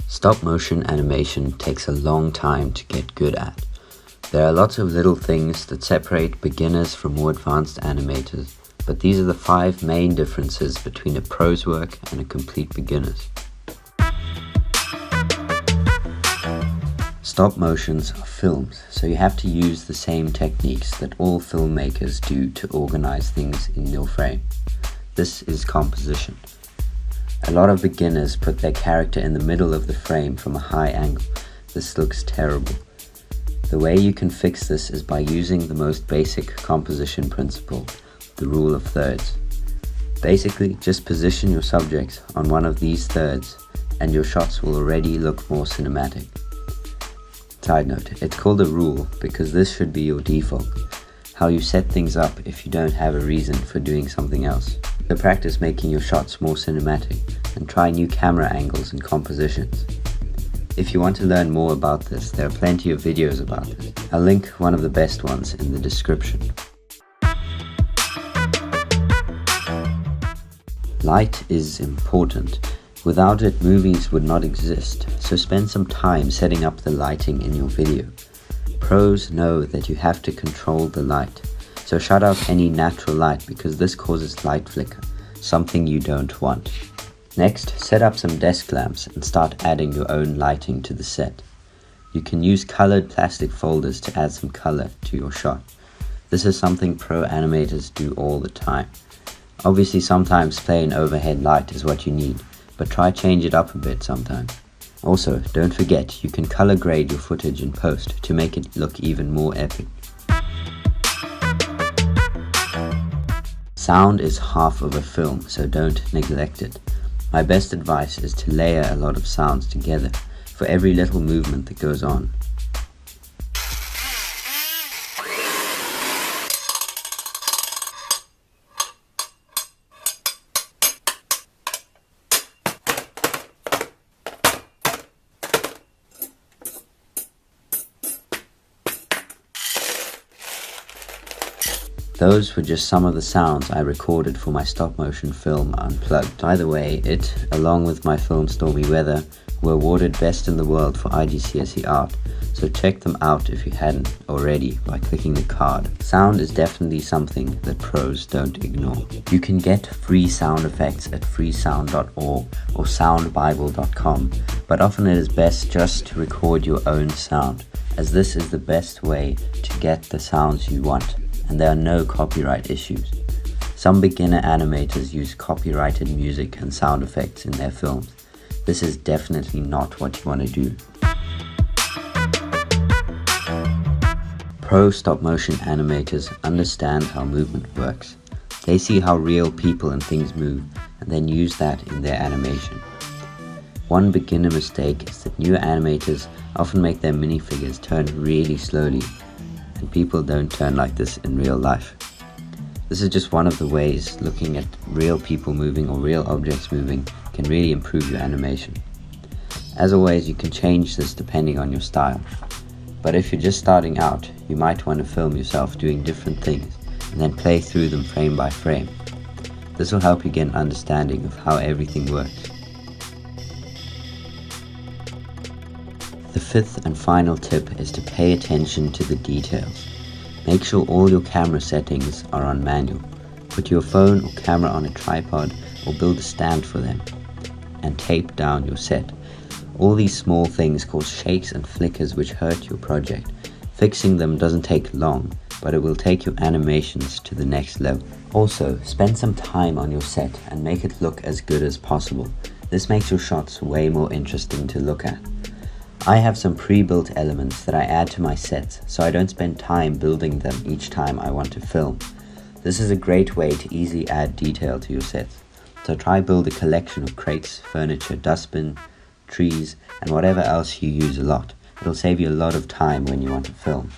Stop motion animation takes a long time to get good at. There are lots of little things that separate beginners from more advanced animators, but these are the 5 main differences between a pro's work and a complete beginner's. Stop motions are films, so you have to use the same techniques that all filmmakers do to organize things in your frame. This is composition. A lot of beginners put their character in the middle of the frame from a high angle. This looks terrible. The way you can fix this is by using the most basic composition principle, the rule of thirds. Basically, just position your subjects on one of these thirds and your shots will already look more cinematic. Side note, it's called a rule because this should be your default, how you set things up if you don't have a reason for doing something else. So practice making your shots more cinematic and try new camera angles and compositions. If you want to learn more about this, there are plenty of videos about this. I'll link one of the best ones in the description. Light is important. Without it, movies would not exist, so spend some time setting up the lighting in your video. Pros know that you have to control the light, so shut out any natural light because this causes light flicker, something you don't want. Next, set up some desk lamps and start adding your own lighting to the set. You can use colored plastic folders to add some color to your shot. This is something pro animators do all the time. Obviously, sometimes plain overhead light is what you need, but try change it up a bit sometimes. Also, don't forget, you can color grade your footage in post to make it look even more epic. Sound is half of a film, so don't neglect it. My best advice is to layer a lot of sounds together for every little movement that goes on. Those were just some of the sounds I recorded for my stop motion film Unplugged. By the way, it, along with my film Stormy Weather, were awarded Best in the World for IGCSE Art, so check them out if you hadn't already by clicking the card. Sound is definitely something that pros don't ignore. You can get free sound effects at freesound.org or soundbible.com, but often it is best just to record your own sound, as this is the best way to get the sounds you want. And there are no copyright issues. Some beginner animators use copyrighted music and sound effects in their films. This is definitely not what you want to do. Pro stop motion animators understand how movement works. They see how real people and things move and then use that in their animation. One beginner mistake is that new animators often make their minifigures turn really slowly, and people don't turn like this in real life. This is just one of the ways looking at real people moving or real objects moving can really improve your animation. As always, you can change this depending on your style. But if you're just starting out, you might want to film yourself doing different things and then play through them frame by frame. This will help you get an understanding of how everything works. The 5th and final tip is to pay attention to the details. Make sure all your camera settings are on manual. Put your phone or camera on a tripod or build a stand for them. And tape down your set. All these small things cause shakes and flickers which hurt your project. Fixing them doesn't take long, but it will take your animations to the next level. Also, spend some time on your set and make it look as good as possible. This makes your shots way more interesting to look at. I have some pre-built elements that I add to my sets, so I don't spend time building them each time I want to film. This is a great way to easily add detail to your sets. So try build a collection of crates, furniture, dustbin, trees, and whatever else you use a lot. It'll save you a lot of time when you want to film.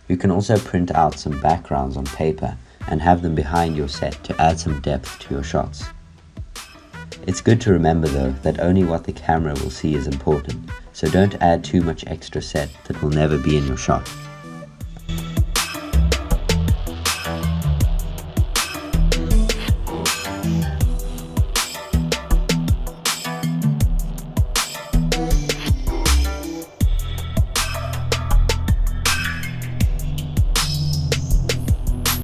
You can also print out some backgrounds on paper and have them behind your set to add some depth to your shots. It's good to remember though that only what the camera will see is important, so don't add too much extra set that will never be in your shot.